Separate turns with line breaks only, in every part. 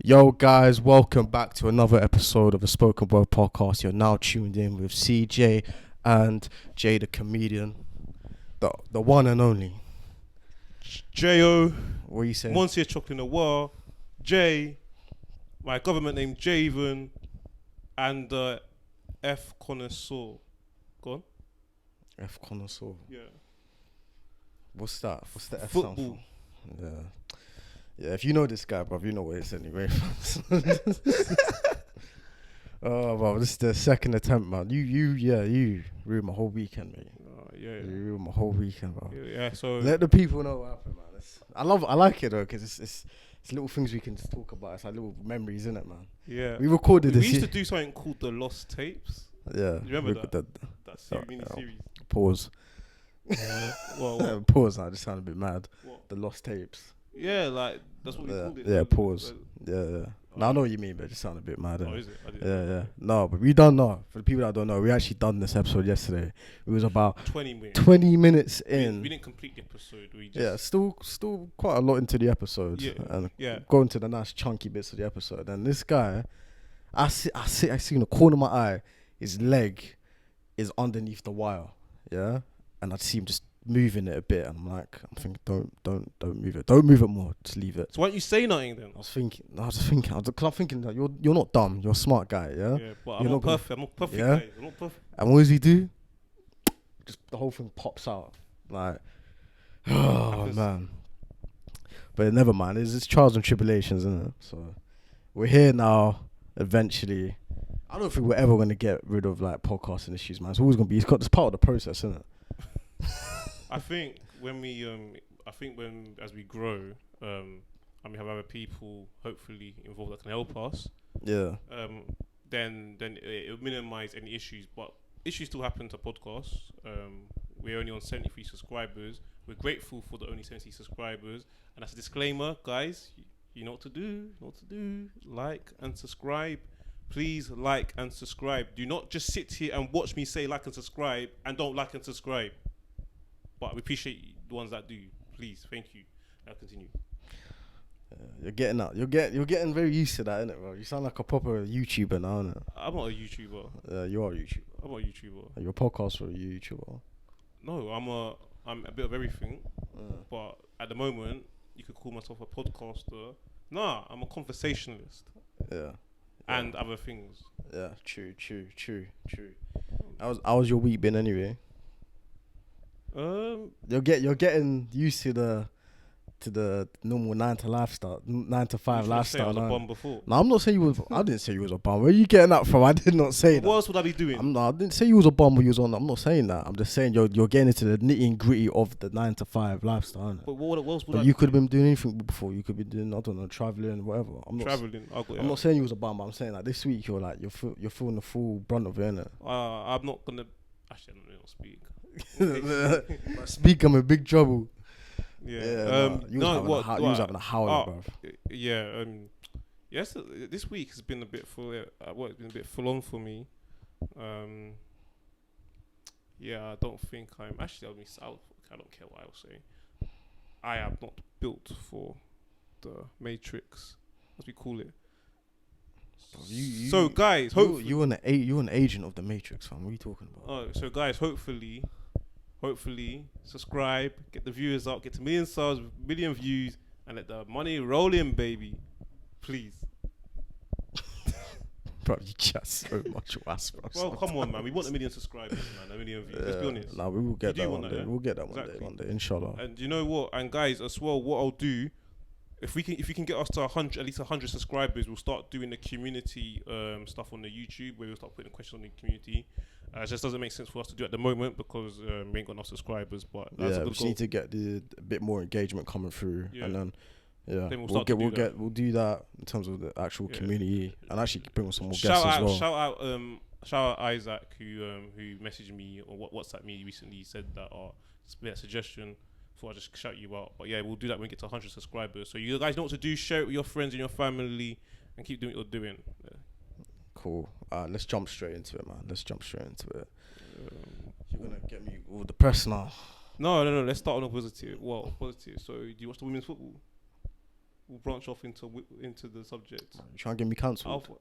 Yo, guys, welcome back to another episode of the Spoken Word Podcast. You're now tuned in with CJ and Jay, the comedian, the one and only.
J.O.
What are you saying?
Monsieur Chocolate Noir, J, my government name Javen, and F Connoisseur. Go on.
F Connoisseur.
Yeah.
What's that? What's the F
Football.
sound for? Yeah. Yeah, if you know this guy, bruv, you know what it's anyway. Oh, bro, this is the second attempt, man. You ruined my whole weekend, mate.
Yeah.
You ruined my whole weekend, bro.
Yeah, so...
Let the people know what happened, man. I like it, though, because it's little things we can just talk about. It's like little memories, innit, man?
Yeah.
We recorded this.
We used to do something called the Lost Tapes.
Yeah.
You remember that? Mini-series.
Pause.
Well,
pause. I just sound a bit mad.
What?
The lost tapes.
Yeah, like, that's what we called it.
Yeah, pause. Yeah. No, I know what you mean, but it just sounded a bit mad.
Oh, is it? I didn't
Yeah.
know.
No, but we don't know. For the people that don't know, we actually done this episode yesterday. It was about
20 minutes.
20 minutes in.
We didn't complete the episode. We just...
Yeah, still quite a lot into the episode.
Yeah.
And going to the nice chunky bits of the episode. And this guy, I see in the corner of my eye, his leg is underneath the wire. Yeah. And I see him just moving it a bit, and I'm thinking, don't move it. Don't move it more. Just leave it.
So why don't you say nothing then?
I was thinking that you're not dumb. You're a smart guy, yeah.
Yeah, but I'm not perfect. I'm not perfect.
Yeah?
I'm not perfect.
And what does he do? Just the whole thing pops out. Like, oh man. But never mind. It's trials and tribulations, isn't it? So we're here now. Eventually, I don't think we're ever gonna get rid of like podcasting issues, man. It's always gonna be. It's part of the process, isn't it?
I think as we grow, and we have other people hopefully involved that can help us.
Yeah.
Then it will minimize any issues. But issues still happen to podcasts. We're only on 73 subscribers. We're grateful for the only 70 subscribers. And as a disclaimer, guys, you know what to do. Like and subscribe. Please like and subscribe. Do not just sit here and watch me say like and subscribe and don't like and subscribe. But we appreciate the ones that do. Please, thank you. I'll continue.
You're getting out. You're getting very used to that, innit, bro? You sound like a proper YouTuber now, innit?
I'm not a YouTuber.
You are a YouTuber.
I'm not a YouTuber.
You're a podcaster or a YouTuber?
No, I'm a bit of everything. But at the moment, you could call myself a podcaster. Nah, I'm a conversationalist.
Yeah.
And other things.
Yeah, true. How was your week been anyway? You're getting used to the normal 9 to 5 lifestyle.
I was a bum before.
No, I'm not saying you was. I didn't say you was a bum. Where are you getting that from? I did not say that.
What else would I be doing?
I didn't say you was a bum when you was on. I'm not saying that. I'm just saying you're getting into the nitty and gritty of the 9 to 5 lifestyle.
But what else would I?
You could have been doing anything before. You could be doing, I don't know, traveling, whatever. I'm not saying you was a bum. But I'm saying like this week you're feeling the full brunt of it, innit?
I'm not gonna. Actually, I'm not gonna speak.
Speak, I'm in big trouble.
Yeah.
You was having a howler, bruv.
Yeah. Yes. This week has been a bit full. It's been a bit full on for me. Yeah. I don't think I'm actually. I don't care what I will say. I am not built for the Matrix, as we call it. So guys, hopefully
you're an agent of the Matrix, fam. What are you talking about?
So guys, hopefully, subscribe, get the viewers up, get to million subs, million views, and let the money roll in, baby. Please.
Bro, you just so much was, bro.
Well, come on, man. We want a million subscribers, man. A million views. Let's be honest.
Nah, we will get that one
that,
day.
yeah?
We'll get that
Exactly.
one day, inshallah.
And you know what? And guys, as well, what I'll do, if we can get us to at least 100 subscribers, we'll start doing the community stuff on the YouTube, where we'll start putting questions on the community. It just doesn't make sense for us to do at the moment because we ain't got enough subscribers. But that's a good
we just need to get a bit more engagement coming through, and then
then we'll
do that in terms of the actual community, and actually bring on some more guests as well.
Shout out Isaac who messaged me or WhatsApp me recently, said that a suggestion. Before I just shout you out, but yeah, we'll do that when we get to 100 subscribers. So you guys know what to do. Share it with your friends and your family, and keep doing what you're doing. Yeah.
Cool. Let's jump straight into it, man. You're gonna get me all depressed now.
No. Let's start on a positive. Well, positive. So, do you watch the women's football? we'll branch off into the subject.
You trying to get me cancelled?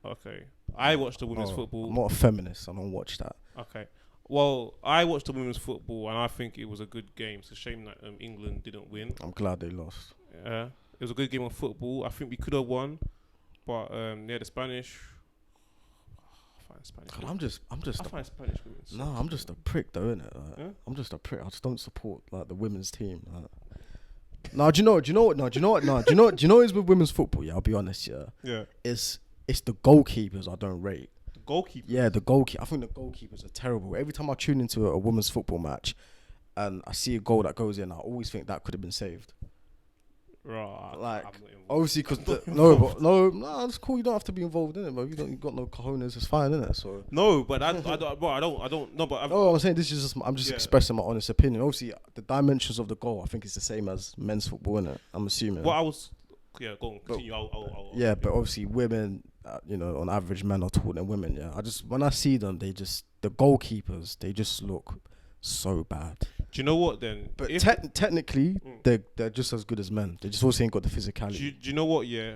Okay. I watched the women's football.
I'm not a feminist. I don't watch that.
Okay. Well, I watched the women's football and I think it was a good game. It's a shame that England didn't win.
I'm glad they lost.
Yeah, it was a good game of football. I think we could have won, but the Spanish. I find Spanish.
God, I
find Spanish women.
No, I'm just a prick though, innit? Like,
yeah?
I'm just a prick. I just don't support like the women's team. No, do you know what is with women's football? Yeah, I'll be honest. Yeah.
Yeah.
It's the goalkeepers I don't rate.
Goalkeeper.
Yeah, the goalkeeper. I think the goalkeepers are terrible. Every time I tune into a women's football match, and I see a goal that goes in, I always think that could have been saved.
Right.
Like,
I'm not involved.
obviously, because no, it's cool. You don't have to be involved in it, but you got no cojones. It's fine, isn't it? So
no, but I don't. No, but
I'm saying this is I'm just expressing my honest opinion. Obviously, the dimensions of the goal, I think, is the same as men's football, isn't it? I'm assuming.
What I was. Yeah, go on. Continue.
Yeah, but obviously women, on average, men are taller than women. Yeah, when I see them, the goalkeepers, they just look so bad.
Do you know what then?
But technically, they're just as good as men. They just also ain't got the physicality.
Do you know what? Yeah,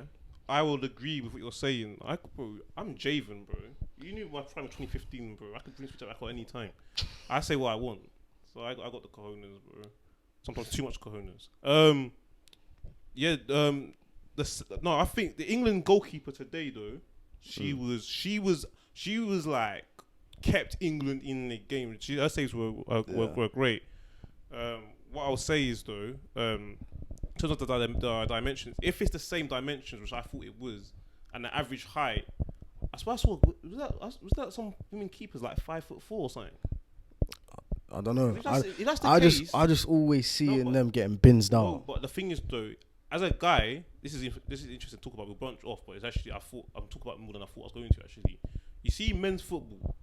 I will agree with what you're saying. I'm Javen, bro. You knew my prime 2015, bro. I could bring switch back at any time. I say what I want, so I got the cojones, bro. Sometimes too much cojones. I think the England goalkeeper today though, she was like kept England in the game. Her saves were great. What I'll say is though, in terms of the dimensions, if it's the same dimensions which I thought it was, and the average height, I swear I saw was that some women keepers like 5'4" or something.
I don't know.
If that's the case,
I just always see them getting bins down.
No, but the thing is though, as a guy, this is interesting to talk about. We'll branch off, but it's actually I'm talking about more than I thought I was going to. Actually, you see, men's football.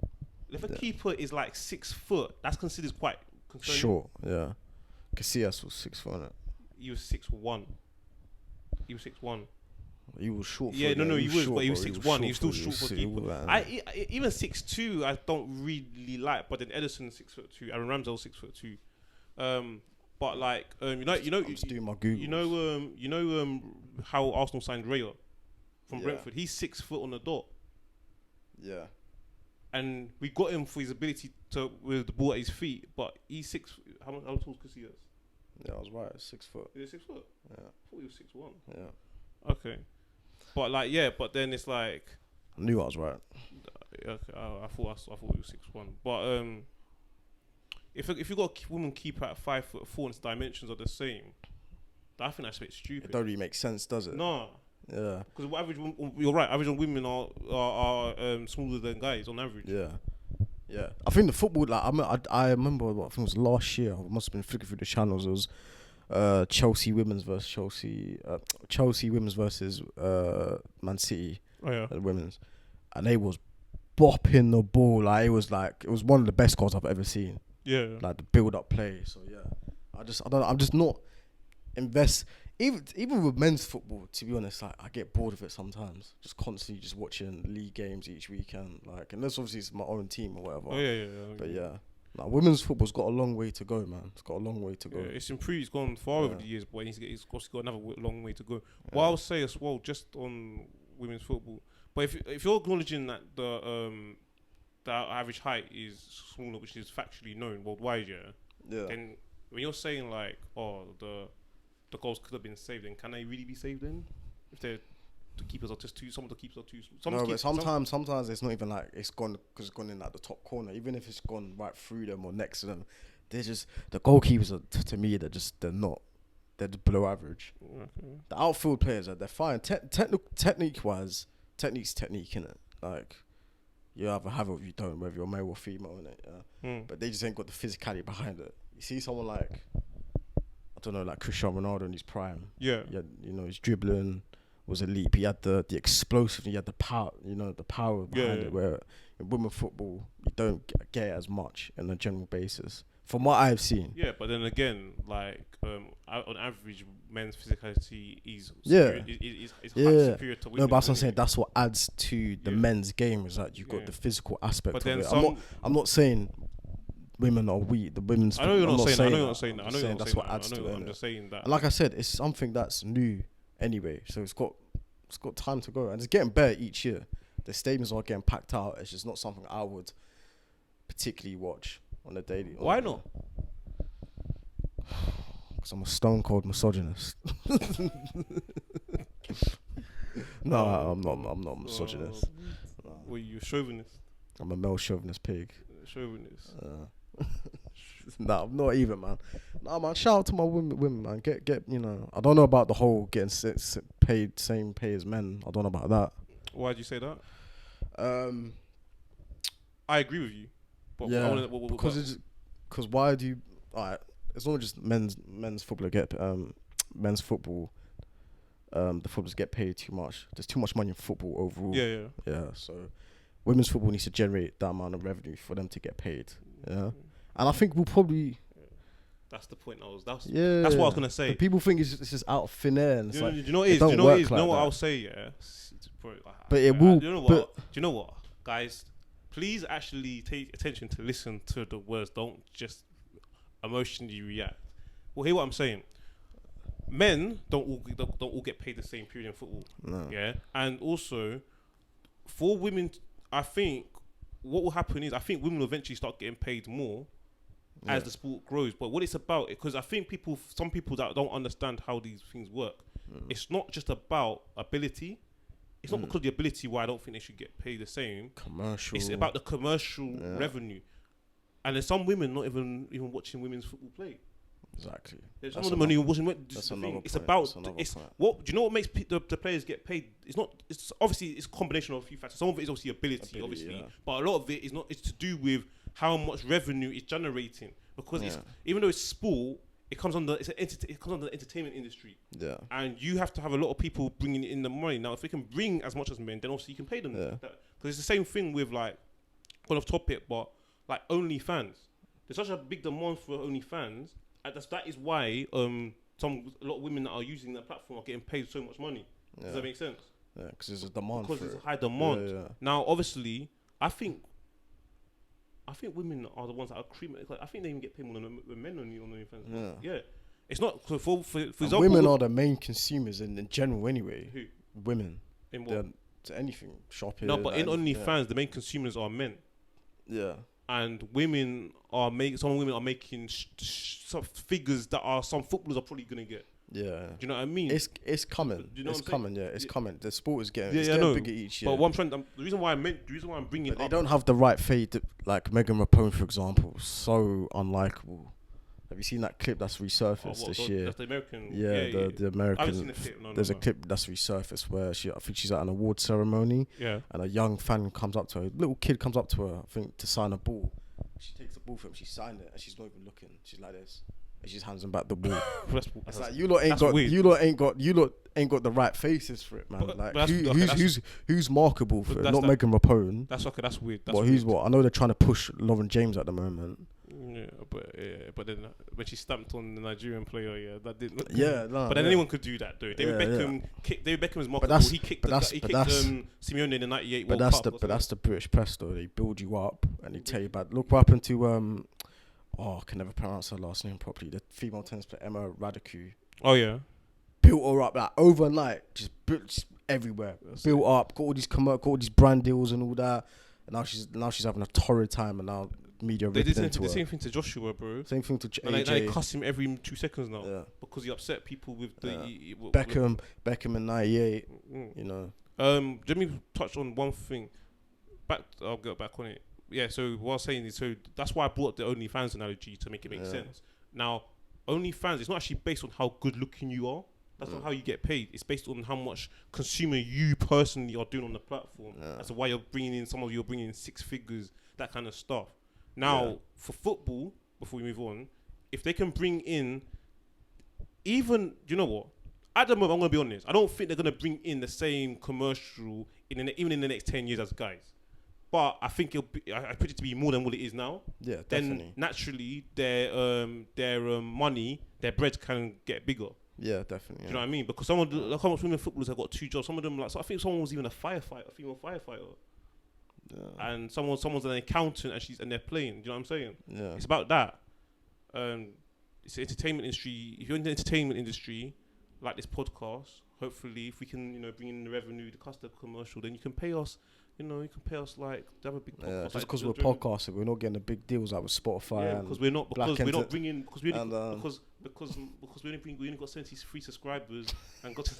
If a keeper is like 6 foot, that's considered quite concerning.
Sure, yeah. Casillas was 6 foot.
He was 6'1". He was 6'1".
He was short.
Yeah, no, he was, but he was 6'1". He was still
short
for a keeper. Even 6'2", I don't really like. But then Edison 6'2", Aaron Ramsdale 6'2". But like, I'm just doing my Google. You know how Arsenal signed Raya from Brentford. He's 6 foot on the dot.
Yeah. And
we got him for his ability with the ball at his feet, but he's 6. How tall is Casillas?
Yeah, I was right. 6 foot.
Is he 6 foot?
Yeah.
I thought he was 6'1".
Yeah.
Okay. But but then it's like.
I knew I was right.
Okay, I thought he was 6'1". But if you got a woman keeper at 5'4" and its dimensions are the same, I think that's a bit stupid.
It don't really make sense, does it?
No.
Yeah.
Because you're right. Average on women are smaller than guys on average.
Yeah. Yeah. I think the football, like I remember, I think it was last year. I must have been flicking through the channels. It was Chelsea women's versus Chelsea women's versus Man City.
Oh yeah.
Women's, and they was bopping the ball. Like it was one of the best goals I've ever seen.
Yeah.
Like the build up play. So yeah. I'm just not invest. Even with men's football, to be honest, like I get bored of it sometimes. Just constantly just watching league games each weekend, like, unless obviously it's my own team or whatever.
Oh yeah.
But yeah, like women's football's got a long way to go, man. It's got a long way to go.
Yeah, it's improved. It's gone far over the years, but it's got another long way to go. What I'll say as well, just on women's football, but if you're acknowledging that the average height is smaller, which is factually known worldwide, then when you're saying like, the goals could have been saved, then can they really be saved then? If the keepers are just some of the keepers are too small.
No, but sometimes it's not even like it's gone because it's gone in like the top corner. Even if it's gone right through them or next to them, they're just the goalkeepers are to me they're just below average.
Okay.
The outfield players they're fine. Technique wise, technique's technique, innit? Like you either have it or you don't, whether you're male or female, innit? Yeah. But they just ain't got the physicality behind it. You see someone like, I don't know, like Cristiano Ronaldo in his prime.
Yeah.
His dribbling was elite. He had the explosive, he had the power, the power behind it, where in women's football, you don't get it as much on a general basis. From what I've seen.
Yeah, but then again, like, on average, men's physicality is superior, is superior to women.
No, but that's what I'm saying. That's what adds to the men's game, is that you've got the physical aspect of it. I'm not saying women are weak. The women's.
I know you're not saying that. I know you're not saying that.
That's what adds to it.
I'm just saying that.
And like I said, it's something that's new anyway. So it's got time to go, and it's getting better each year. The stadiums are getting packed out. It's just not something I would particularly watch on a daily.
Why not?
Because I'm a stone cold misogynist. No, I'm not a misogynist.
Were you a chauvinist?
I'm a male chauvinist pig.
Chauvinist.
Nah, I'm not even, man. Nah, man. Shout out to my women, man. Get. You know, I don't know about the whole getting paid same pay as men. I don't know about that.
Why'd you say that? I agree with you. But
yeah, because why do you? Alright, it's not just men's football get men's football. The footballers get paid too much. There's too much money in football overall. Yeah. So women's football needs to generate that amount of revenue for them to get paid. Yeah, and I think we'll probably.
That's the point. That's what I was gonna say.
But people think it's just out of thin air. And
do you know what it is? Do you know what it is? You know what I'll say? Yeah.
But it will.
Do you know what, guys? Please actually take attention to listen to the words. Don't just emotionally react. Well, hear what I'm saying. Men don't all get paid the same period in football.
No.
Yeah, and also for women, I think what will happen is I think women will eventually start getting paid more as the sport grows. But what it's about, because I think some people that don't understand how these things work, it's not just about ability. It's not because of the ability why I don't think they should get paid the same.
Commercial.
It's about the commercial revenue. And there's some women not even watching women's football play.
Exactly.
There's some of them not even watching.
That's another point.
It's about
point.
what do you know what makes the players get paid? It's not. It's obviously it's a combination of a few factors. Some of it is obviously ability obviously, but a lot of it is not. It's to do with how much revenue it's generating because it's, even though it's sport, it comes under it comes under the entertainment industry.
Yeah.
And you have to have a lot of people bringing in the money. Now, if they can bring as much as men, then obviously you can pay them.
Yeah.
Because it's the same thing with like, kind of topic, but like OnlyFans. There's such a big demand for OnlyFans. And that is why a lot of women that are using that platform are getting paid so much money.
Yeah.
Does that make sense?
Yeah, because there's a demand.
Because there's a high demand.
Yeah.
Now, obviously, I think women are the ones that are creaming. Like, I think they even get paid more than men on OnlyFans. Yeah. It's not for example.
Women are the main consumers in general anyway.
Who?
Women.
In what?
To anything, shopping.
No, but in OnlyFans, the main consumers are men.
Yeah.
And women are some women are making some figures that some footballers are probably gonna get.
Yeah.
Do you know what I mean?
It's coming.
Do you know
it's coming. Yeah, it's coming. The sport is getting bigger each year.
But what the reason why I'm bringing
they don't have the right fade. Like Megan Rapone, for example, so unlikable. Have you seen that clip that's resurfaced this year?
That's the American.
Yeah, the American.
I haven't seen the clip.
There's a clip that's resurfaced where I think she's at an award ceremony.
Yeah.
And a young fan comes up to her. A little kid comes up to her, I think, to sign a ball. She takes the ball from him. She signed it, and she's not even looking. She's like this, and she just hands him back the ball. It's like you lot ain't got the right faces for it, man. Who's marketable for it? Not Megan Rapone.
That's okay. That's weird.
Who's what? I know they're trying to push Lauren James at the moment.
Yeah, but then when she stamped on the Nigerian player, that didn't.
Yeah,
but then anyone could do that, though. David Beckham is marketable. He kicked Simeone in the '98 World Cup.
But that's the British press, though. They build you up and they tell you about. Look what happened to I can never pronounce her last name properly. The female tennis player Emma Raducanu.
Oh yeah.
Built her up like overnight, just everywhere. Built up, got all these brand deals and all that. And now she's having a torrid time, and now media ripped into her.
The same thing to Joshua, bro.
Same thing to AJ.
And they cuss him every 2 seconds now because he upset people with the
Beckham in '98. You know.
Let me touch on one thing. I'll get back on it. Yeah. So what I was saying is, that's why I brought up the OnlyFans analogy to make it make sense. Now, OnlyFans, it's not actually based on how good looking you are. That's not how you get paid. It's based on how much consumer you personally are doing on the platform. That's why you're bringing in 6 figures, that kind of stuff. Now, for football, before we move on, if they can bring in even, you know what? At the moment, I'm going to be honest. I don't think they're going to bring in the same commercial even in the next 10 years as guys. But I think I put it to be more than what it is now.
Yeah,
then
definitely.
Naturally, their money, their bread can get bigger.
Yeah, definitely.
Do you know what I mean? Because some of the women footballers have got 2 jobs. Some of them, I think someone was even a female firefighter. Yeah. And someone's an accountant and they're playing. Do you know what I'm saying?
Yeah.
It's about that. It's the entertainment industry. If you're in the entertainment industry, like this podcast, hopefully, if we can, bring in the revenue, the cost of commercial, then you can pay us. You can pay us like to have a big podcast.
Just
like,
because we're podcasting, we're not getting the big deals like with Spotify.
Yeah, because we're not bringing because we only
and,
because we only got 73 subscribers and got to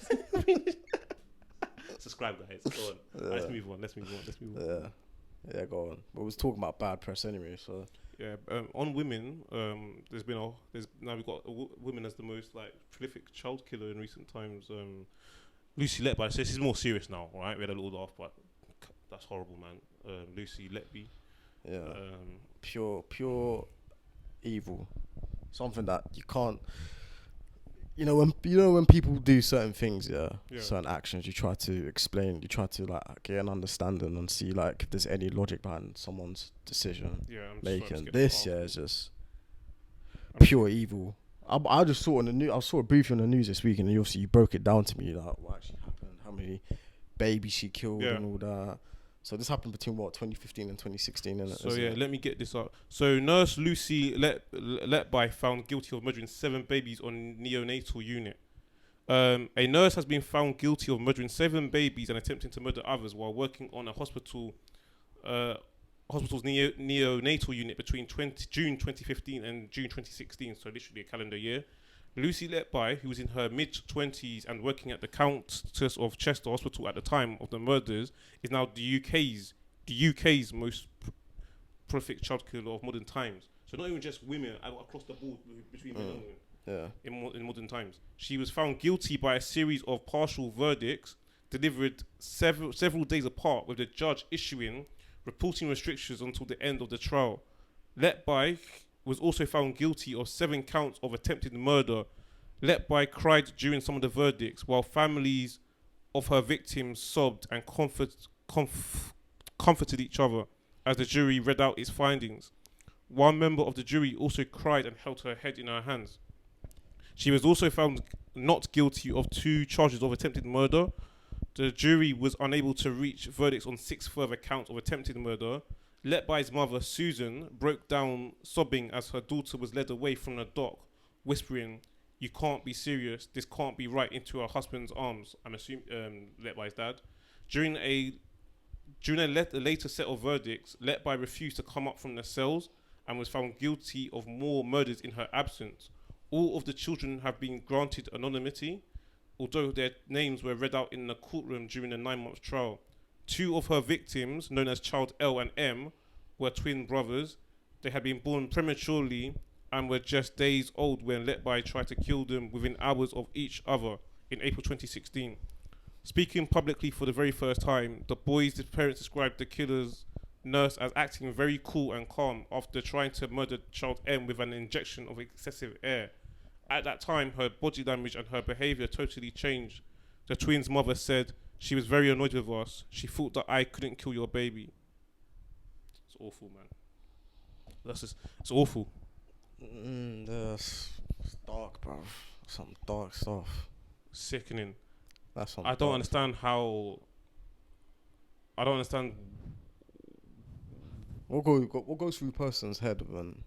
subscribe, guys. Go on.
Yeah.
Let's move on.
Yeah, go on. But we was talking about bad press anyway, so.
Yeah, on women, there's now we've got women as the most like prolific child killer in recent times. Lucy Letby. So this is more serious now, right? We had a little laugh, but that's horrible, man. Lucy Letby.
Yeah. Pure evil. Something that you can't. When people do certain things, certain actions, you try to explain, you try to like get an understanding and see like if there's any logic behind someone's decision making. This is just pure evil. I just saw it on the news. I saw it briefly on the news this week, and obviously you broke it down to me like what actually happened, how many babies she killed and all that. So this happened between 2015 and 2016, innit?
So let me get this up. So nurse Lucy Letby found guilty of murdering 7 babies on neonatal unit. A nurse has been found guilty of murdering 7 babies and attempting to murder others while working on a hospital's neonatal unit between June 2015 and June 2016. So literally a calendar year. Lucy Letby, who was in her mid-20s and working at the Countess of Chester Hospital at the time of the murders, is now the UK's most prolific child killer of modern times. So not even just women across the board between men and women. In modern times, she was found guilty by a series of partial verdicts delivered several days apart, with the judge issuing reporting restrictions until the end of the trial. Letby was also found guilty of 7 counts of attempted murder. Letby cried during some of the verdicts, while families of her victims sobbed and comforted each other as the jury read out its findings. One member of the jury also cried and held her head in her hands. She was also found not guilty of 2 charges of attempted murder. The jury was unable to reach verdicts on 6 further counts of attempted murder. Letby's mother, Susan, broke down sobbing as her daughter was led away from the dock, whispering, "You can't be serious. This can't be right," into her husband's arms. I'm assuming Letby's dad. During a later set of verdicts, Letby refused to come up from the cells and was found guilty of more murders in her absence. All of the children have been granted anonymity, although their names were read out in the courtroom during the 9-month trial. 2 of her victims, known as Child L and M, were twin brothers. They had been born prematurely and were just days old when Letby tried to kill them within hours of each other in April 2016. Speaking publicly for the very first time, the boys' parents described the killer's nurse as acting very cool and calm after trying to murder Child M with an injection of excessive air. At that time, her body language and her behaviour totally changed. The twins' mother said, "She was very annoyed with us. She thought that I couldn't kill your baby." It's awful, man. It's awful.
It's dark, bro. Some dark stuff.
Sickening.
I
don't understand
what goes through a person's head when.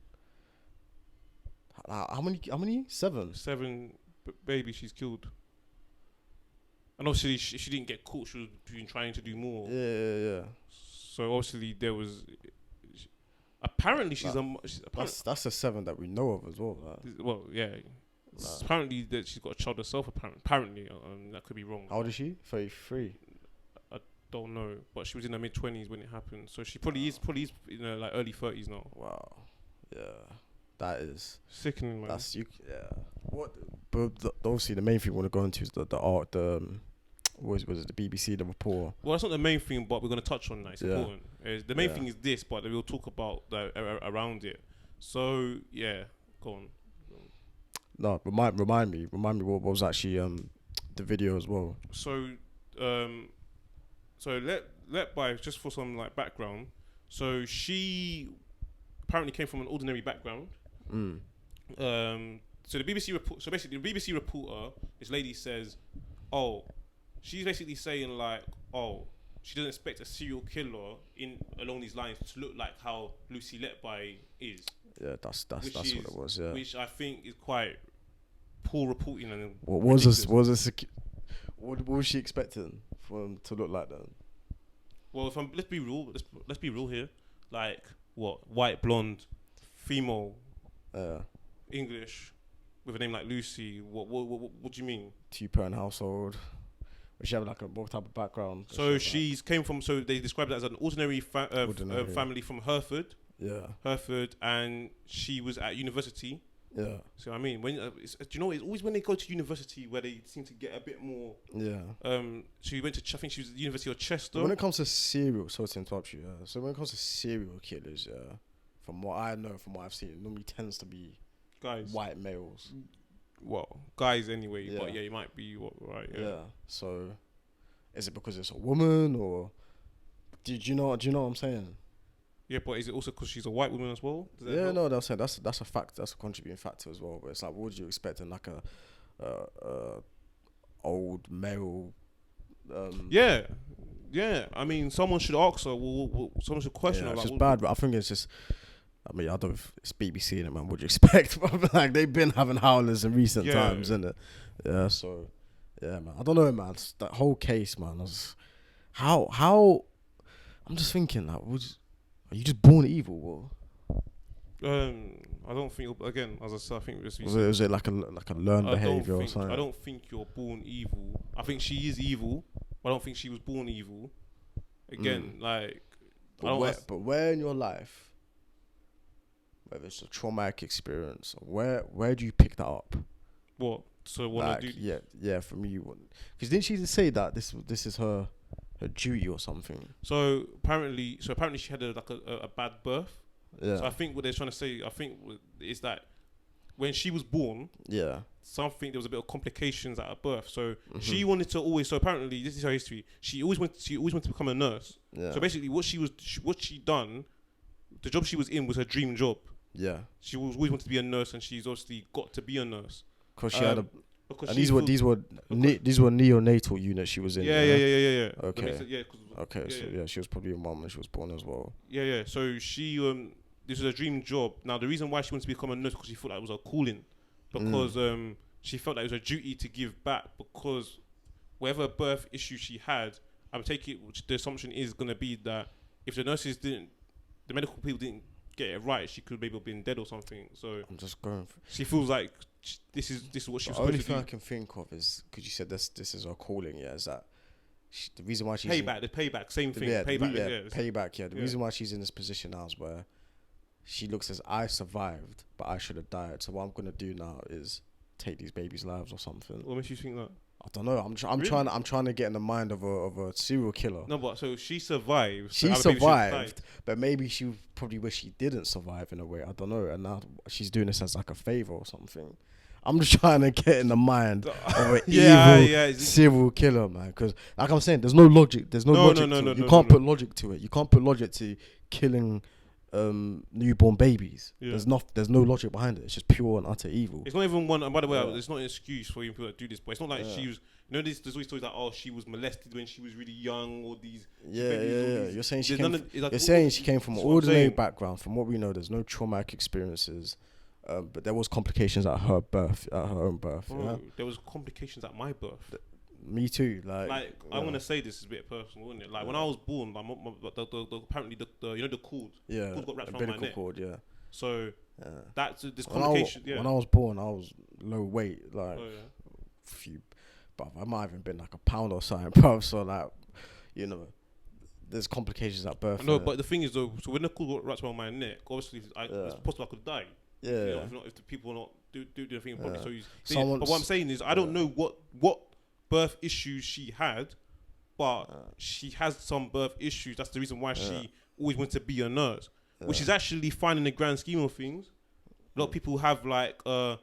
How many? 7.
7 babies she's killed. And obviously, she didn't get caught. She was been trying to do more.
Yeah.
So obviously, there was. Apparently,
that's a 7 that we know of as well.
Well, yeah. Apparently, that she's got a child herself. Apparently, that could be wrong.
How old is she? 33.
I don't know, but she was in her mid-20s when it happened. So she probably is like early 30s now.
Wow. Yeah. That is
sickening, man.
That's you. Yeah. What? But obviously, the main thing we want to go into is the art. Was it the BBC, the report?
Well, that's not the main thing, but we're going to touch on that. It's important. The main thing is this, but we'll talk about around it. So yeah, go on.
No, remind me what was actually the video as well.
So Letby, just for some like background. So she apparently came from an ordinary background. So the BBC report. So basically, the BBC reporter, this lady says, she's basically saying like, she doesn't expect a serial killer along these lines to look like how Lucy Letby is.
Yeah, that's what it was. Yeah,
which I think is quite poor reporting and
what was she expecting for him to look like then?
Well, if let's be real. Let's be real here. Like what? White, blonde, female, English, with a name like Lucy. What do you mean?
2-parent household. Does she have like what type of background?
So she's came from. So they described it as an ordinary family from Hereford.
Yeah.
Hereford, and she was at university.
Yeah.
So I mean, when do you know? It's always when they go to university where they seem to get a bit more.
Yeah.
She went to. I think she was at the University of Chester.
When it comes to sorry to interrupt you. So when it comes to serial killers, from what I know, from what I've seen, it normally tends to be
guys,
white males.
Well, guys anyway. Yeah. But yeah, it might be right. Yeah.
So, is it because it's a woman, or do you know what I'm saying?
Yeah, but is it also because she's a white woman as well?
Yeah, no, that's a fact. That's a contributing factor as well. But it's like, what would you expect in like a old male?
Yeah. I mean, someone should ask her. Someone should question her.
It's
like,
just bad. But I think it's just. I mean, I don't know if it's BBC in it, man. What do you expect? Like they've been having howlers in recent times, isn't it? Yeah. So, yeah, man. I don't know, man. It's that whole case, man. How? I'm just thinking, like, are you just born evil,
I don't think. Again, as I said, I think
was it like a learned behavior or something?
I don't think you're born evil. I think she is evil, but I don't think she was born evil. Again, like,
but where in your life, whether it's a traumatic experience, where do you pick that up?
What? So what
like,
I do?
Yeah. From you, because didn't she say that this is her duty or something?
So apparently she had a bad birth.
Yeah.
So I think what they're trying to say, is that when she was born, there was a bit of complications at her birth. So she wanted to always. So apparently, this is her history. She always wanted to become a nurse.
Yeah.
So basically, what she done, the job she was in was her dream job.
Yeah.
She always wanted to be a nurse, and she's obviously got to be a nurse.
Because she had these were neonatal units she was in.
Yeah.
Okay. So she was probably a mom when she was born as well.
Yeah. So she this was a dream job. Now the reason why she wanted to become a nurse because she thought that was her calling, because she felt that it was her duty to give back, because whatever birth issue she had, I'm taking it. The assumption is going to be that if the medical people didn't get it right, she could maybe have been dead or something. So
I'm just going.
She feels like this is what she was supposed to do.
The only thing I can think of is because you said this is her calling. Yeah, is that the reason why she's
payback, same thing.
Payback. Yeah, the reason why she's in this position now is where she looks as I survived, but I should have died. So what I'm gonna do now is take these babies' lives or something.
What makes you think that?
I don't know. I'm trying to get in the mind of a serial killer.
No, but so she survived.
She survived, but maybe she probably wish she didn't survive in a way. I don't know. And now she's doing this as like a favor or something. I'm just trying to get in the mind of an evil serial killer, man. Because like I'm saying, there's no logic. There's no logic to it. You can't put logic to it. You can't put logic to killing newborn babies. There's no logic behind it. It's just pure and utter evil.
It's not even one. And by the way, it's not an excuse for you people that do this. But it's not like she was. You know, there's always stories like, she was molested when she was really young, or these.
You're saying she came from an ordinary background. From what we know, there's no traumatic experiences. But there was complications at her birth, at her own birth.
Bro, there was complications at my birth.
Me too.
I want to say this is a bit personal, isn't it? Like when I was born, apparently the cord.
Yeah.
The cord got wrapped around my neck.
Cord, yeah.
So that's this complication.
When I was born, I was low weight, like few, but I might have even been like a pound or something, bro. So like, there's complications at birth.
No, but the thing is though, so when the cord got wrapped around my neck, obviously it's possible I could die.
Yeah.
If the people not do the thing properly. So but what I'm saying is, I don't know what birth issues she had, but she has some birth issues. That's the reason why she always wanted to be a nurse, which is actually fine in the grand scheme of things. A lot of people have like there's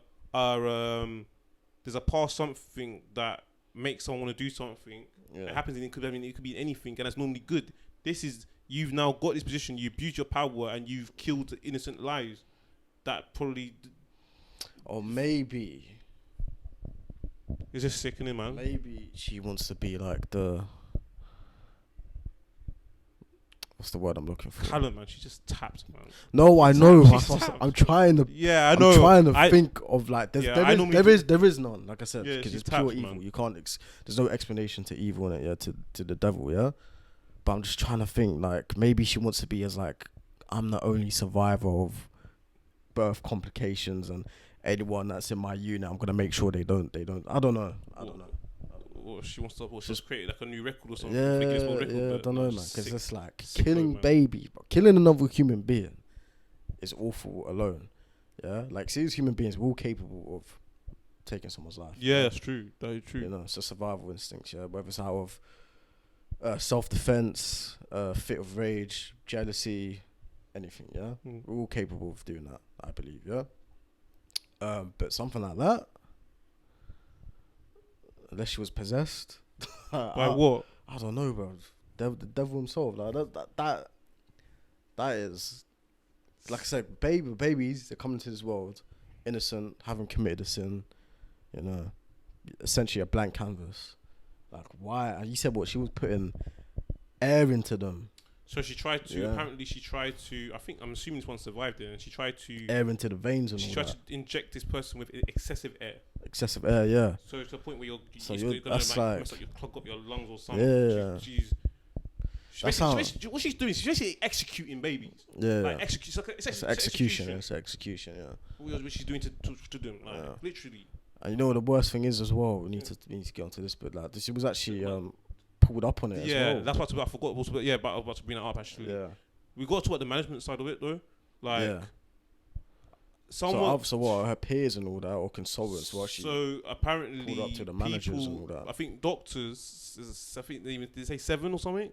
a past something that makes someone want to do something. It happens, and it could be anything, and that's normally good. This is, you've now got this position, you abuse your power, and you've killed innocent lives. That probably,
or maybe
it's just sickening, man.
Maybe she wants to be like what's the word I'm looking for?
Callum, man, she just tapped, man.
No, I know.
She's tapped.
I'm trying to.
Yeah, I know.
I'm trying to think of like there is none. Like I said,
Yeah,
because
she's
it's pure
tapped,
evil.
man.
You can't. There's no explanation to evil in it. Yeah, to the devil. Yeah, but I'm just trying to think. Like maybe she wants to be as like I'm the only survivor of birth complications, and anyone that's in my unit, I'm gonna make sure they don't. I don't know.
Or she wants to just create like a new record or something.
Yeah, I don't know, man. Because it's like killing babies, but killing another human being is awful alone. Yeah, like serious human beings, we're all capable of taking someone's life.
Yeah, that's true. That is true.
You know, it's a survival instinct. Yeah, whether it's out of self-defense, fit of rage, jealousy, anything. Yeah, we're all capable of doing that. I believe. Yeah. But something like that. Unless she was possessed.
By what?
I don't know, bro. The devil himself. Like that is, like I said, babies. They're coming to this world, innocent, haven't committed a sin. You know, essentially a blank canvas. Like why? And you said what? She was putting air into them.
So she tried to. Yeah. Apparently, she tried to. I'm assuming this one survived it, and she tried to
air into the veins and all that. She
tried to inject this person with excessive air.
Excessive air, yeah.
So to the point where you're gonna
mess up
clog up your lungs or something.
Yeah.
What she's doing? She's basically executing babies.
Yeah.
Like execution.
It's execution. It's execution. Yeah.
What she's doing to them, like literally.
And you know what the worst thing is as well. We need to get onto this, but like she was actually pulled up on it.
Yeah,
as well.
that's what I forgot. But I was about to bring that up actually.
Yeah.
We got to talk about the management side of it though, like.
Yeah. So what? Her peers and all that, or consultants?
So apparently,
pulled up to the managers and all that.
I think doctors. I think did they say 7 or something?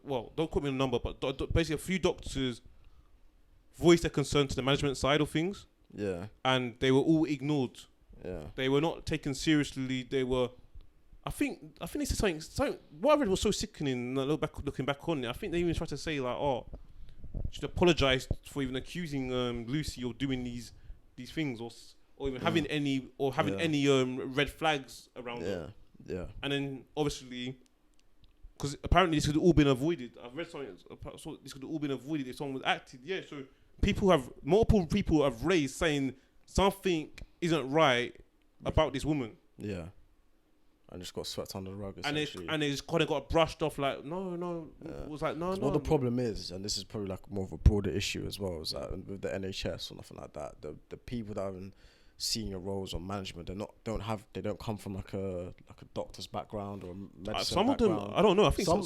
Well, don't quote me on the number, but basically a few doctors voiced their concern to the management side of things.
Yeah.
And they were all ignored.
Yeah.
They were not taken seriously. They were. I think they said something. What I read was so sickening. Looking back on it, I think they even tried to say like, "Oh, should apologise for even accusing Lucy of doing these things, or even having any red flags around her."
Yeah.
And then obviously, because apparently this could have all been avoided. I've read something. So this could have all been avoided if someone was acted. Yeah. So multiple people have raised saying something isn't right about this woman.
Yeah. And just got swept under the rug.
And it just kind of got brushed off like, no. It was like, no.
What the problem is, and this is probably like more of a broader issue as well, is that with the NHS or nothing like that, the people that are in senior roles or management, they don't come from like a doctor's background or medicine
some
background.
of them, I don't know. I think some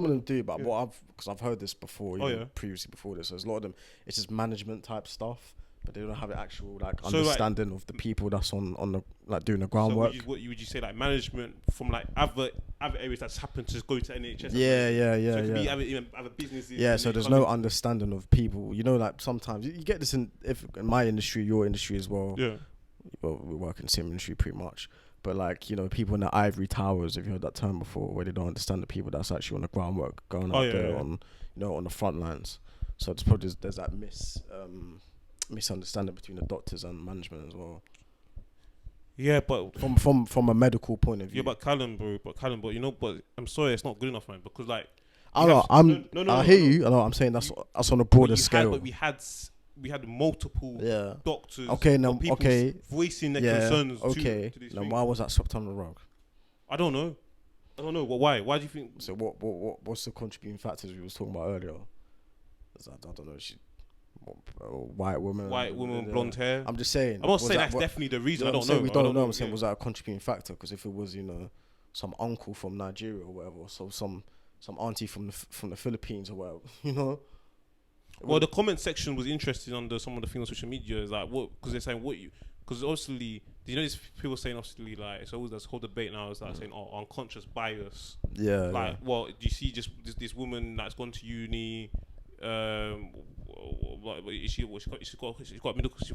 of them
do, but because I've heard this before, previously before this. So there's a lot of them. It's just management type stuff. But they don't have an actual understanding of the people that's on the like doing the groundwork.
So would you say like management from like other areas that's happened to just go to NHS?
Yeah.
So it could be other businesses.
Yeah, so there's no understanding of people. You know, like sometimes you get this in my industry, your industry as well.
Yeah.
Well, we work in the same industry pretty much. But like, you know, people in the ivory towers, if you heard that term before, where they don't understand the people that's actually on the groundwork, going out there on on the front lines. So it's probably there's that misunderstanding between the doctors and management as well.
Yeah, but
from a medical point of view.
Yeah, but Callum, you know, but I'm sorry, it's not good enough, man. Because like,
I hear you. I know. I'm saying that's on a broader scale.
But we had multiple doctors.
Okay, now
voicing their concerns.
Okay,
to these
now
things.
why was that swept under the rug?
I don't know. But why? Why do you think?
So what's the contributing factors we was talking about earlier? I don't know. White woman,
blonde hair.
I'm just saying.
I'm not saying that's definitely the reason. I don't know.
We don't know. I'm saying was that a contributing factor? Because if it was, some uncle from Nigeria or whatever, so some auntie from the Philippines or whatever, you know.
Well, the comment section was interesting under some of the things on social media. Is like because they're saying because obviously these people saying obviously like it's always this whole debate now is like saying unconscious bias.
Yeah.
Like well, do you see just this woman that's gone to uni? She's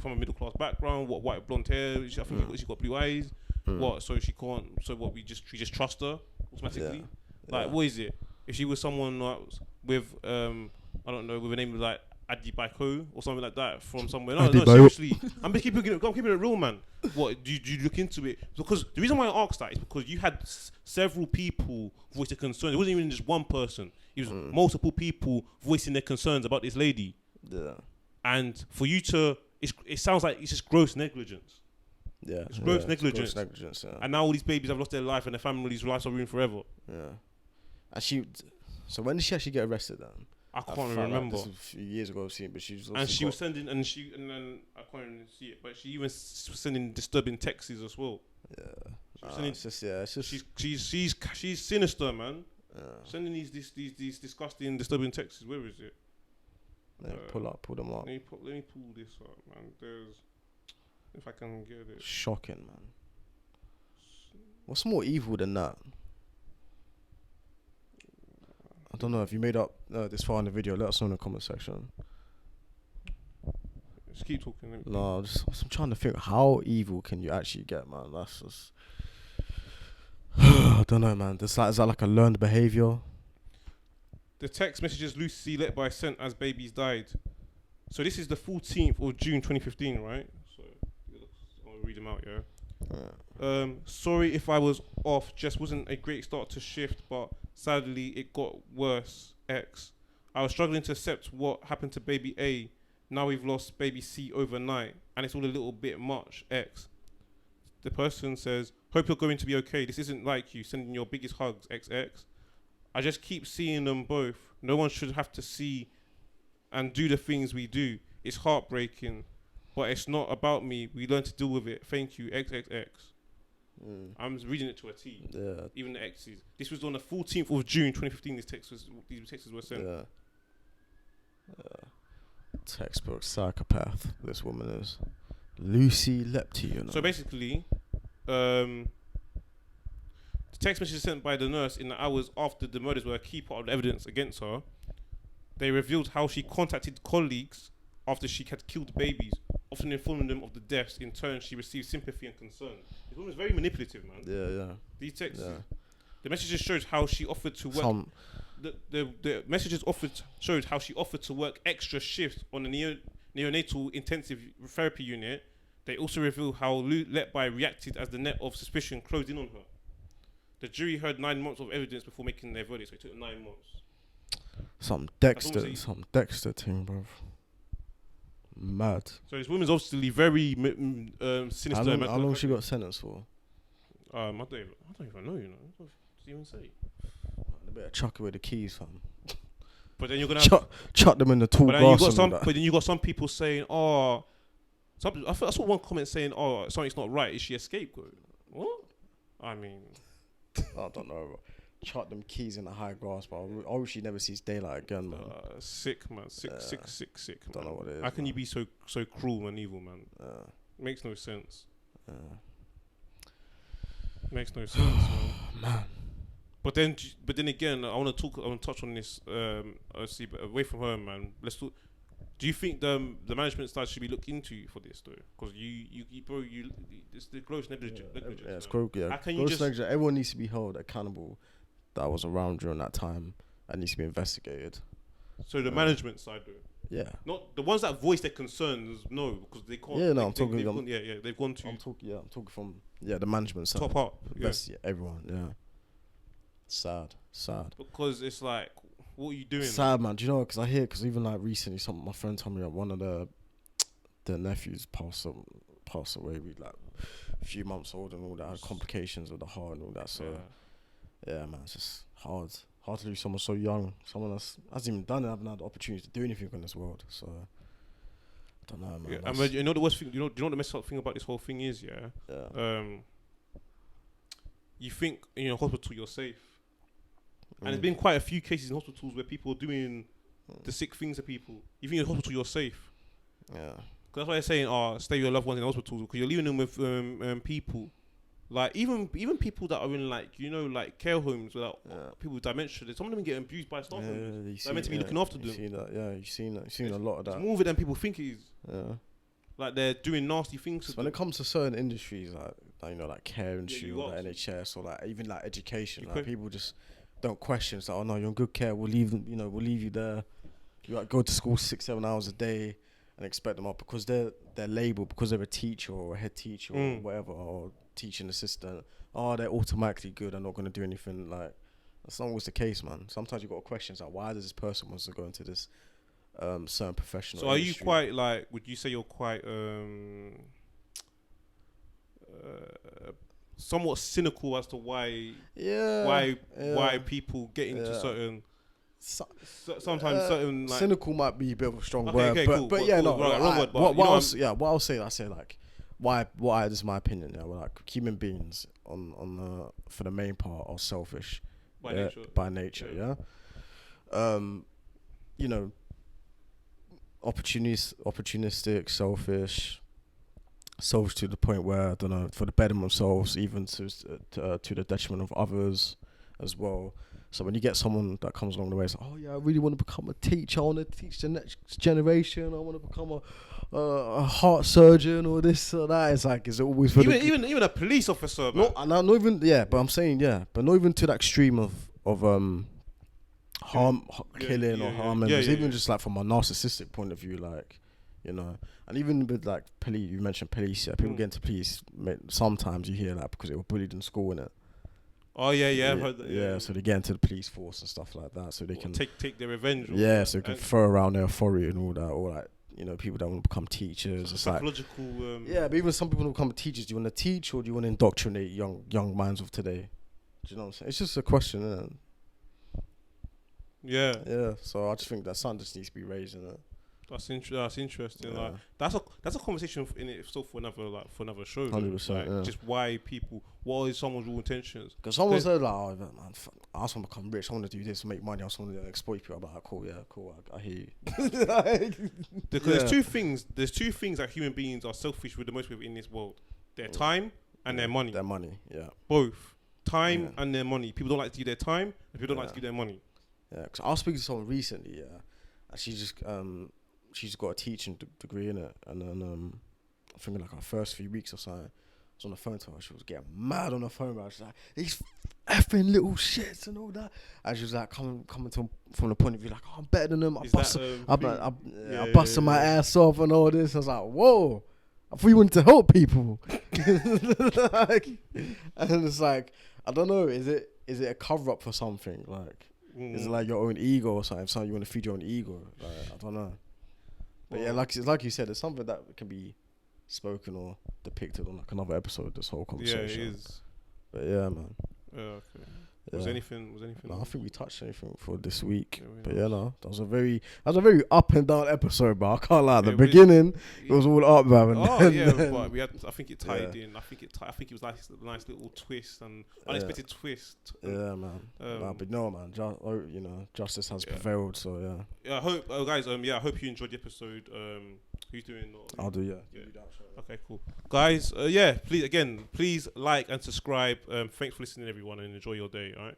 from a middle class background. What white blonde hair? I think she got blue eyes. What? So she can't. So what? We just trust her automatically. Like what is it? If she was someone with I don't know, with a name like Adibako or something like that from somewhere. No,
Adibako.
seriously. I'm keeping it real, man. What, do you look into it? Because the reason why I asked that is because you had several people voice their concerns. It wasn't even just one person. It was multiple people voicing their concerns about this lady.
Yeah.
And for you to, it sounds like it's just gross negligence.
Yeah.
It's gross negligence.
Gross negligence, yeah.
And now all these babies have lost their life and their families' lives are ruined forever.
Yeah. And so when did she actually get arrested then?
I can't remember.
Like this was a few years ago, I've seen, but she was.
And she was sending, and then I can't even see it, but she even was sending disturbing texts as well.
Yeah.
It's
just.
She's sinister, man.
Yeah.
Sending these disgusting, disturbing texts. Where is it?
Yeah, pull them up.
Let me pull this up, man. If I can get it.
Shocking, man. What's more evil than that? I don't know if you made up this far in the video. Let us know in the comment section.
Just keep talking.
No, I'm trying to think. How evil can you actually get, man? That's just. I don't know, man. Is that like a learned behavior?
The text messages Lucy Letby sent as babies died. So this is the 14th of June 2015, right? So I'll read them out, yeah. Sorry if I was off. Just wasn't a great start to shift, but sadly it got worse. X. I was struggling to accept what happened to baby A. Now we've lost baby C overnight, and it's all a little bit much. X. The person says, hope you're going to be okay. This isn't like you. Sending your biggest hugs. XX. I just keep seeing them both. No one should have to see and do the things we do. It's heartbreaking, but it's not about me. We learn to deal with it. Thank you, XXX. I'm reading it to a T.
Yeah.
Even the X's. This was on the 14th of June 2015. These texts were sent.
Yeah. Textbook psychopath. This woman is Lucy Letby. You know?
So basically, the text messages sent by the nurse in the hours after the murders were a key part of the evidence against her. They revealed how she contacted colleagues after she had killed babies, often informing them of the deaths. In turn, she received sympathy and concern. This woman is very manipulative, man.
Yeah.
These texts, the messages showed how she offered to work. The messages showed how she offered to work extra shifts on the neonatal intensive therapy unit. They also revealed how Letby reacted as the net of suspicion closed in on her. The jury heard 9 months of evidence before making their verdict, so it took 9 months.
Some Dexter thing, bro. Mad.
So this woman's obviously very sinister.
How long she got sentenced for?
I don't even know. You know, what does it even say?
They better chuck away the keys, fam.
But then you're gonna
chuck them in the tall grass.
But then you got some people saying, I saw one comment saying, something's not right. Is she a scapegoat? What? I mean,
I don't know. Bro. Chuck them keys in the high grass, but I wish she never sees daylight again, man.
Sick, man. Sick.
Don't know what it is.
How can you be so cruel and evil, man? Makes no sense. Makes no sense, man. But then again, I want to touch on this. Obviously, but away from her, man. Let's talk. Do you think the management side should be looked into for this though? Because it's the gross negligence.
Yeah, it's gross. Yeah, gross negligence. Everyone needs to be held accountable. That was around during that time and needs to be investigated.
So the management side, though.
Yeah.
Not the ones that voice their concerns. No, because they can't.
Yeah, no,
they've gone to.
I'm talking from the management side.
Top up.
Yeah, everyone. Yeah. Sad.
Because it's like, what are you doing?
Sad, man. Do you know? Because even like recently, my friend told me that one of the nephews passed away with like a few months old and all that, had complications with the heart and all that. So yeah, man, it's just hard to lose someone so young, someone that hasn't even done it, haven't had the opportunity to do anything in this world. So I don't know, man.
Yeah, and you know the worst thing, do you know what the messed up thing about this whole thing is? You think in your hospital you're safe. And there's been quite a few cases in hospitals where people are doing the sick things to people. You think in the hospital you're safe.
Yeah.
Because that's why they're saying, stay with your loved ones in hospitals, because you're leaving them with people. Like, even people that are in, like, like care homes without people with dementia, some of them get abused by staff members. They're meant to be looking after them.
You see that, yeah, you've seen a lot of that.
It's more of it than people think it is.
Yeah.
Like, they're doing nasty things.
So when it comes to certain industries, like care industry or like NHS or like even like education, like people just don't question. It's like, oh no, you're in good care. We'll leave them. We'll leave you there. You like go to school 6-7 hours a day and expect them up because they're labeled because they're a teacher or a head teacher or whatever or teaching assistant. Oh, they're automatically good. They're not going to do anything. Like that's not always the case, man. Sometimes you got questions like, why does this person wants to go into this certain professional?
So are
industry?
you quite like? Would you say you're quite somewhat cynical as to why people get into certain? Sometimes certain like
cynical might be a bit of a strong
okay,
word,
okay,
but
cool.
but yeah, no.
Right, wrong word, but
What I'll say, I say like, why? This is my opinion. Yeah, we're like human beings on the for the main part are selfish by nature. Yeah. You know, opportunistic, selfish to the point where I don't know, for the betterment of themselves, even to the detriment of others as well. So when you get someone that comes along the way, it's like, oh yeah, I really want to become a teacher. I want to teach the next generation. I want to become a heart surgeon or this or that. It's like, is it always for
even a police officer? Man.
Not even but I'm saying but not even to that extreme of harm, killing or harming. Even just like from a narcissistic point of view, like, you know, and even with like police, you mentioned police. Yeah, people get into police. Sometimes you hear that because they were bullied in school, innit?
Oh yeah, I've heard that.
Yeah, so they get into the police force and stuff like that, so they can
take their revenge.
Yeah, so they can throw around their authority and all that, or like, you know, people that want to become teachers. It's
psychological.
But even some people want to become teachers. Do you want to teach or do you want to indoctrinate young minds of today? Do you know what I'm saying? It's just a question, isn't it? Yeah. So I just think that something just needs to be raised, innit?
That's interesting. Yeah. Like that's a conversation in itself for another show.
100%.
Like, just why people. What is someone's real intentions?
Because someone said like, oh, man, I just want to become rich. I want to do this, make money. I just want to exploit people. I'm like, cool. I hear you.
Because there's two things. There's two things that human beings are selfish with the most in this world: their time and their money.
Their money, yeah.
Both time and their money. People don't like to give their time, and people don't like to give their money.
Yeah, because I was speaking to someone recently, and she's got a teaching degree in it, and then I think like her first few weeks or so, I was on the phone to her. She was getting mad on the phone. She was like, "These effing little shits and all that." And she was like coming from the point of view like, "Oh, I'm better than them. I busted my ass off and all this." I was like, "Whoa, I thought you wanted to help people." And it's like, I don't know. Is it a cover up for something? Like, is it like your own ego or something? Something you want to feed your own ego? Like, I don't know. But yeah, like you said, it's something that can be spoken or depicted on like another episode. This whole conversation.
Yeah, it is.
But yeah, man.
Okay. Yeah. Was anything?
No, I think we touched anything for this week. But yeah, no, that was a very up and down episode. But I can't lie. The beginning, it was all up, man.
But we had. I think it tied in. I think it was like a nice little twist and unexpected twist.
Yeah, man. But no, man. Justice has prevailed. So yeah.
Yeah, I hope, guys. I hope you enjoyed the episode. Who's doing?
I'll do. Yeah.
Okay, cool. Guys, please like and subscribe. Thanks for listening, everyone, and enjoy your day. All right.